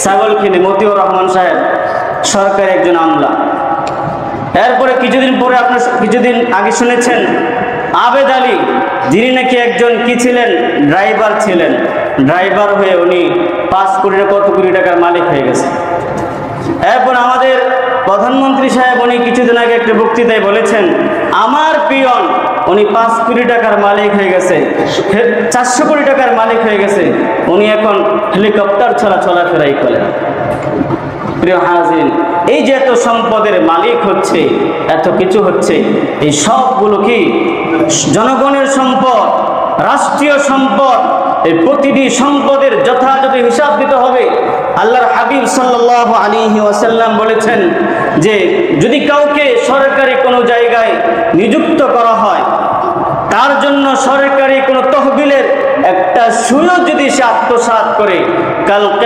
ছাগল কিনে, মতিউর রহমান সাহেব সরকারি একজন আমলা। এরপরে কিছুদিন আগে শুনেছেন আবেদ আলী, যিনি নাকি একজন কি ছিলেন, ড্রাইভার ছিলেন। ড্রাইভার হয়ে উনি 5 কোটি না কত কোটি টাকার মালিক হয়ে গেছে। এরপর আমাদের প্রধানমন্ত্রী সাহেব, উনি কিছুদিন আগে একটা বক্তৃতায় বলেছেন আমার পিয়ন, উনি 5 কোটি টাকার মালিক হয়ে গেছে, 400 কোটি টাকার মালিক হয়ে গেছে। উনি এখন হেলিকপ্টার ছাড়া চলাফেরাই করেন। প্রিয় হাজির, এই যে এত সম্পদের মালিক হচ্ছে, এত কিছু হচ্ছে, এই সবগুলো কি জনগণের সম্পদ, রাষ্ট্রীয় সম্পদ। এই প্রতিটি সম্পদের যথাযথ হিসাব দিতে হবে। আল্লাহর হাবিব সাল্লাল্লাহু আলাইহি ওয়াসাল্লাম বলেছেন যে যদি কাউকে সরকারি কোনো জায়গায় নিযুক্ত করা হয়, তার জন্য সরকারি কোনো তহবিলের একটা সুযোগ যদি সে আত্মসাৎ করে, কালকে